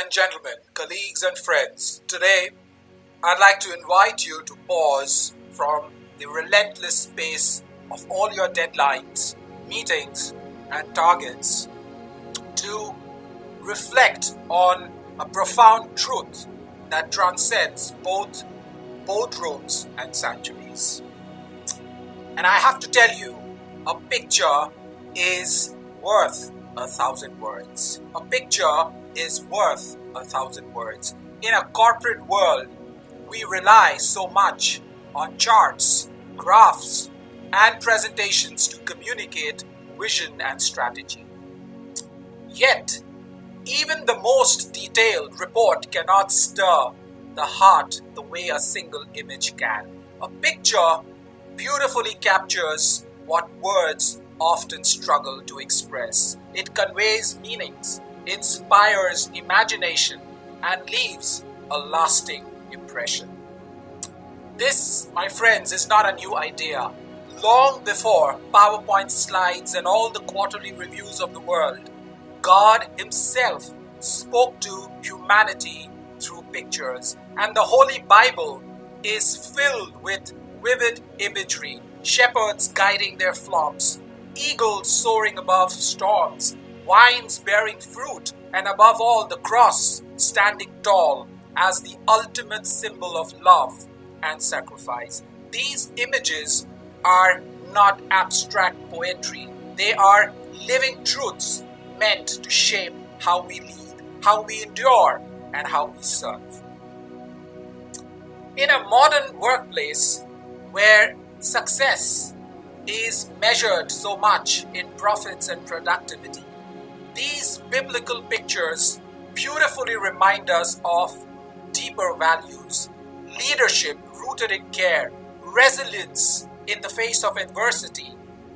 and gentlemen, colleagues and friends, today I'd like to invite you to pause from the relentless space of all your deadlines, meetings, and targets to reflect on a profound truth that transcends both boardrooms and sanctuaries. And I have to tell you, a picture is worth 1,000 words. A picture is worth 1,000 words. In a corporate world, we rely so much on charts, graphs, and presentations to communicate vision and strategy. Yet, even the most detailed report cannot stir the heart the way a single image can. A picture beautifully captures what words often struggle to express. It conveys meanings, inspires imagination, and leaves a lasting impression. This, my friends, is not a new idea. Long before PowerPoint slides and all the quarterly reviews of the world, God Himself spoke to humanity through pictures, and the Holy Bible is filled with vivid imagery, shepherds guiding their flocks, eagles soaring above storms, vines bearing fruit, and above all the cross standing tall as the ultimate symbol of love and sacrifice. These images are not abstract poetry. They are living truths meant to shape how we lead, how we endure, and how we serve. In a modern workplace where success is measured so much in profits and productivity, these biblical pictures beautifully remind us of deeper values: leadership rooted in care, resilience in the face of adversity,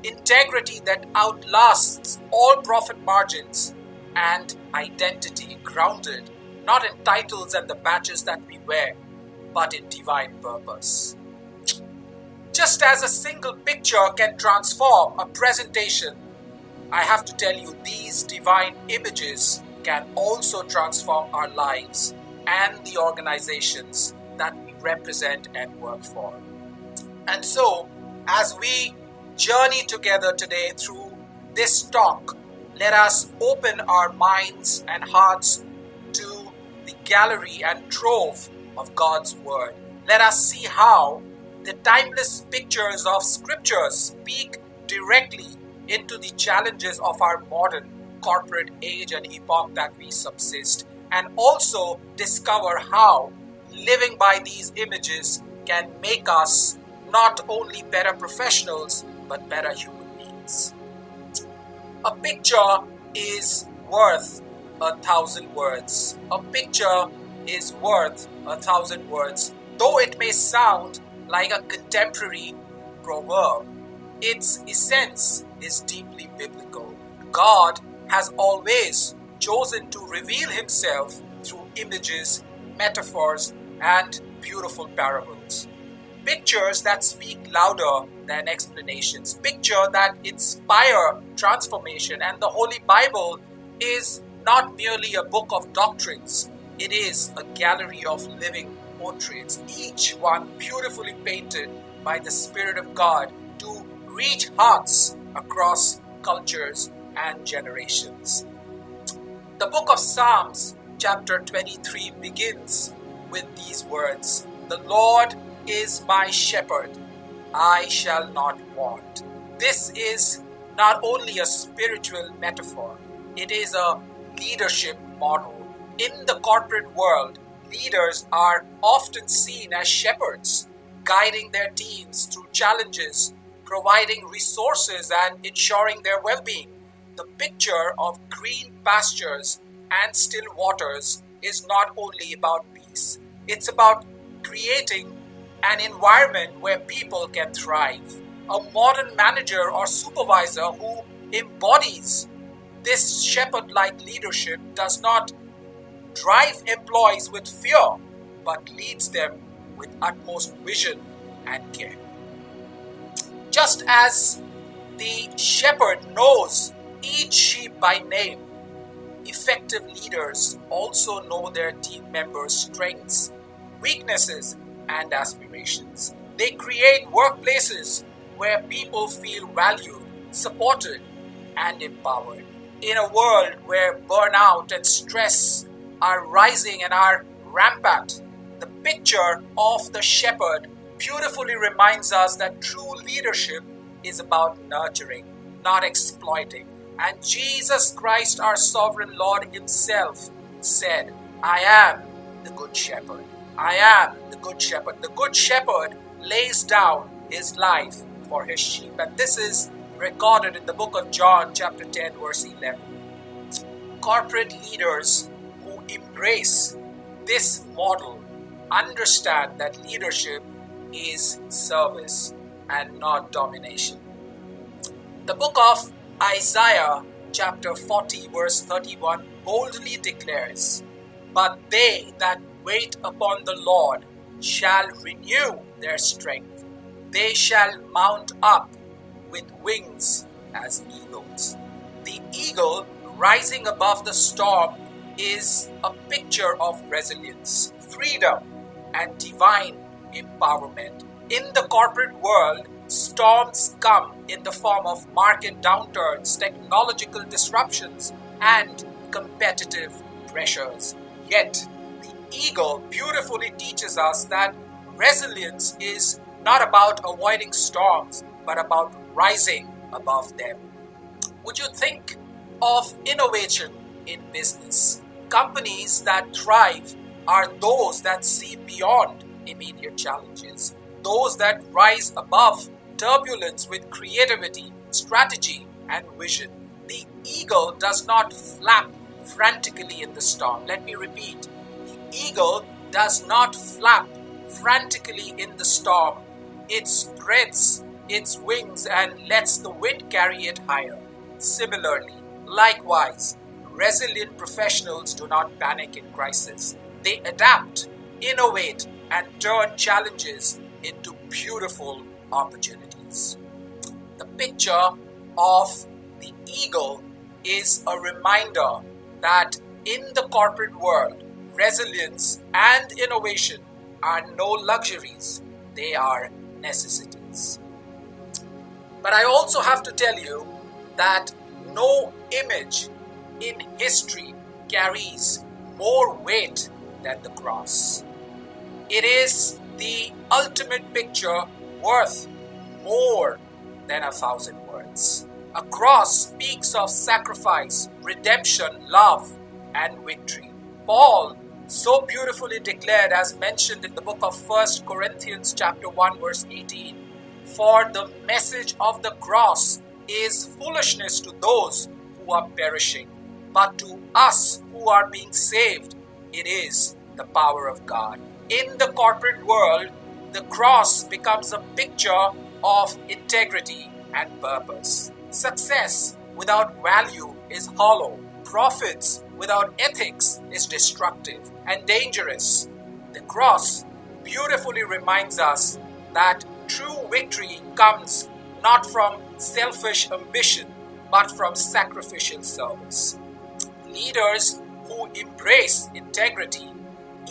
integrity that outlasts all profit margins, and identity grounded not in titles and the badges that we wear, but in divine purpose. Just as a single picture can transform a presentation, I have to tell you, these divine images can also transform our lives and the organizations that we represent and work for. And so, as we journey together today through this talk, let us open our minds and hearts to the gallery and trove of God's Word. Let us see how the timeless pictures of Scriptures speak directly into the challenges of our modern corporate age and epoch that we subsist, and also discover how living by these images can make us not only better professionals, but better human beings. A picture is worth 1,000 words. A picture is worth 1,000 words. Though it may sound like a contemporary proverb, its essence is deeply biblical. God has always chosen to reveal Himself through images, metaphors, and beautiful parables. Pictures that speak louder than explanations. Pictures that inspire transformation. And the Holy Bible is not merely a book of doctrines. It is a gallery of living portraits, each one beautifully painted by the Spirit of God to reach hearts across cultures and generations. The book of Psalms, chapter 23, begins with these words: "The Lord is my shepherd, I shall not want." This is not only a spiritual metaphor, it is a leadership model. In the corporate world, leaders are often seen as shepherds, guiding their teams through challenges, providing resources, and ensuring their well-being. The picture of green pastures and still waters is not only about peace. It's about creating an environment where people can thrive. A modern manager or supervisor who embodies this shepherd-like leadership does not drive employees with fear, but leads them with utmost vision and care. Just as the shepherd knows each sheep by name, Effective leaders also know their team members' strengths, weaknesses, and aspirations. They create workplaces where people feel valued, supported, and empowered. In a world where burnout and stress are rising and are rampant, the picture of the shepherd beautifully reminds us that true leadership is about nurturing, not exploiting. And Jesus Christ, our sovereign Lord Himself, said, I am the good shepherd. I am the good shepherd. The good shepherd lays down his life for his sheep. And this is recorded in the book of John, chapter 10, verse 11. Corporate leaders who embrace this model understand that leadership is service and not domination. The book of Isaiah, chapter 40, verse 31, boldly declares, But they that wait upon the Lord shall renew their strength. They shall mount up with wings as eagles. The eagle rising above the storm is a picture of resilience, freedom, and divine empowerment. In the corporate world, storms come in the form of market downturns, technological disruptions, and competitive pressures. Yet, the eagle beautifully teaches us that resilience is not about avoiding storms, but about rising above them. Would you think of innovation in business? Companies that thrive are those that see beyond immediate challenges, those that rise above turbulence with creativity, strategy, and vision. The eagle does not flap frantically in the storm. Let me repeat. The eagle does not flap frantically in the storm. It spreads its wings and lets the wind carry it higher. Similarly, likewise, resilient professionals do not panic in crisis. They adapt, innovate, and turn challenges into beautiful opportunities. The picture of the eagle is a reminder that in the corporate world, resilience and innovation are no luxuries, they are necessities. But I also have to tell you that no image in history carries more weight than the cross. It is the ultimate picture worth more than 1,000 words. A cross speaks of sacrifice, redemption, love, and victory. Paul so beautifully declared, as mentioned in the book of 1 Corinthians chapter 1 verse 18, For the message of the cross is foolishness to those who are perishing, but to us who are being saved, it is the power of God. In the corporate world, the cross becomes a picture of integrity and purpose. Success without value is hollow. Profits without ethics is destructive and dangerous. The cross beautifully reminds us that true victory comes not from selfish ambition, but from sacrificial service. Leaders who embrace integrity,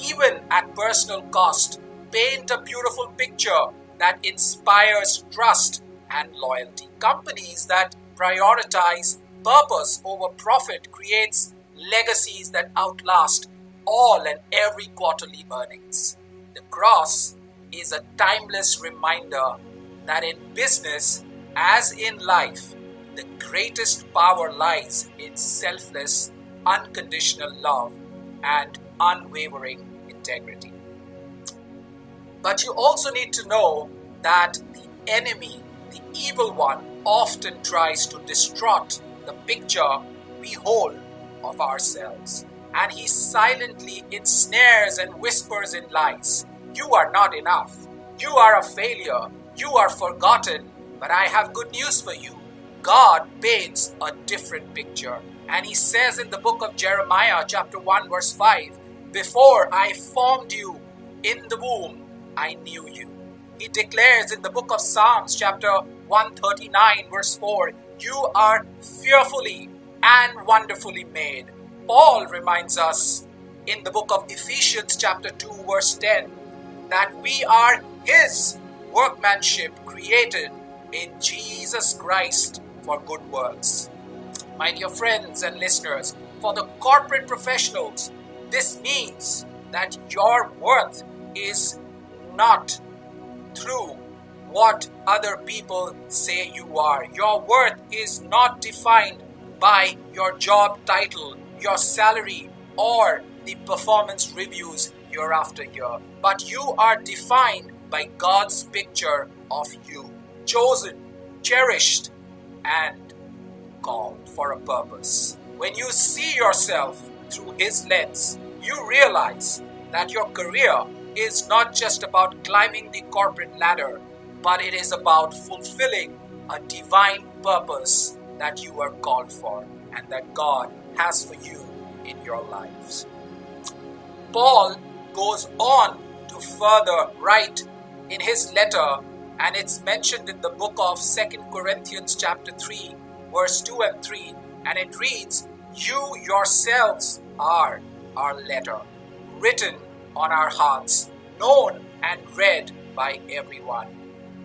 even at personal cost, paint a beautiful picture that inspires trust and loyalty. Companies that prioritize purpose over profit creates legacies that outlast all and every quarterly earnings. The cross is a timeless reminder that in business, as in life, the greatest power lies in selfless, unconditional love and unwavering integrity. But you also need to know that the enemy, the evil one, often tries to distort the picture we hold of ourselves. And he silently ensnares and whispers in lies. You are not enough. You are a failure. You are forgotten. But I have good news for you. God paints a different picture. And he says in the book of Jeremiah, chapter 1, verse 5, Before I formed you in the womb, I knew you. He declares in the book of Psalms, chapter 139, verse 4, You are fearfully and wonderfully made. Paul reminds us in the book of Ephesians chapter 2 verse 10 that we are his workmanship created in Jesus Christ for good works. My dear friends and listeners, for the corporate professionals, this means that your worth is not through what other people say you are. Your worth is not defined by your job title, your salary, or the performance reviews year after year. But you are defined by God's picture of you, chosen, cherished, and called for a purpose. When you see yourself through his lens, you realize that your career is not just about climbing the corporate ladder, but it is about fulfilling a divine purpose that you are called for and that God has for you in your lives. Paul goes on to further write in his letter, and it's mentioned in the book of 2 Corinthians chapter 3, verse 2 and 3, and it reads, "You yourselves are our letter, written on our hearts, known and read by everyone.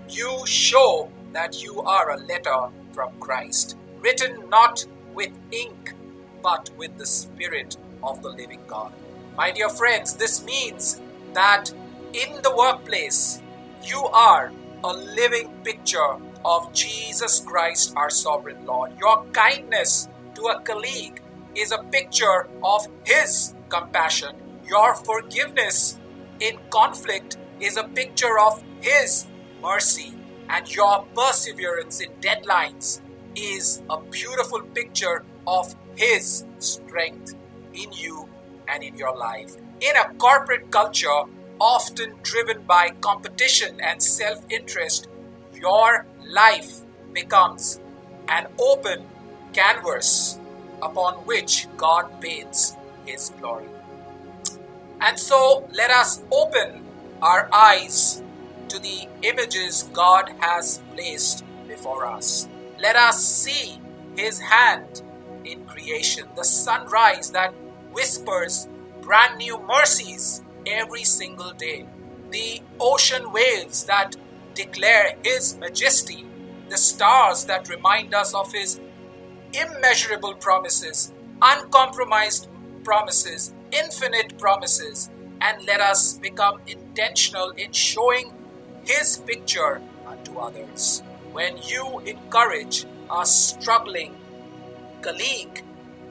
You show that you are a letter from Christ, written not with ink, but with the Spirit of the living God." My dear friends, this means that in the workplace, you are a living picture of Jesus Christ, our sovereign Lord. Your kindness to a colleague is a picture of his compassion. Your forgiveness in conflict is a picture of his mercy. And your perseverance in deadlines is a beautiful picture of his strength in you and in your life. In a corporate culture often driven by competition and self-interest, your life becomes an open canvas upon which God paints his glory. And so let us open our eyes to the images God has placed before us. Let us see his hand in creation, the sunrise that whispers brand new mercies every single day, the ocean waves that declare his majesty, the stars that remind us of his immeasurable promises, uncompromised promises, infinite promises, and let us become intentional in showing his picture unto others. When you encourage a struggling colleague,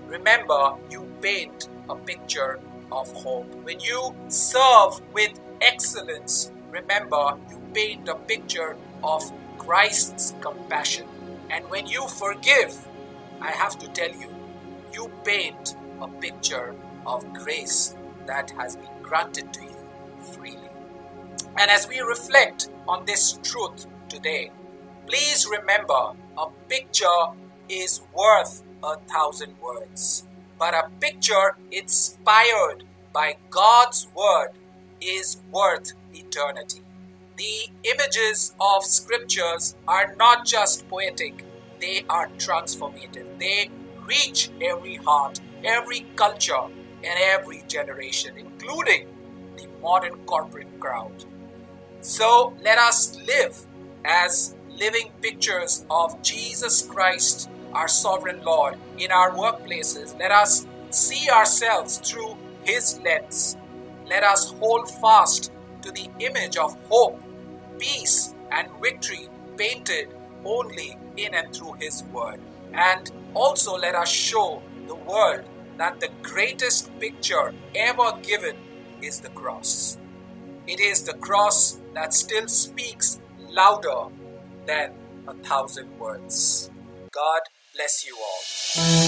remember you paint a picture of hope. When you serve with excellence, remember you paint a picture of Christ's compassion. And when you forgive, I have to tell you, you paint a picture of grace that has been granted to you freely. And as we reflect on this truth today, please remember a picture is worth 1,000 words. But a picture inspired by God's word is worth eternity. The images of scriptures are not just poetic, they are transformative. They reach every heart, every culture, and every generation, including the modern corporate crowd. So let us live as living pictures of Jesus Christ, our sovereign Lord, in our workplaces. Let us see ourselves through his lens. Let us hold fast to the image of hope, peace, and victory painted only in and through his word. And also let us show the world that the greatest picture ever given is the cross. It is the cross that still speaks louder than 1,000 words. God bless you all.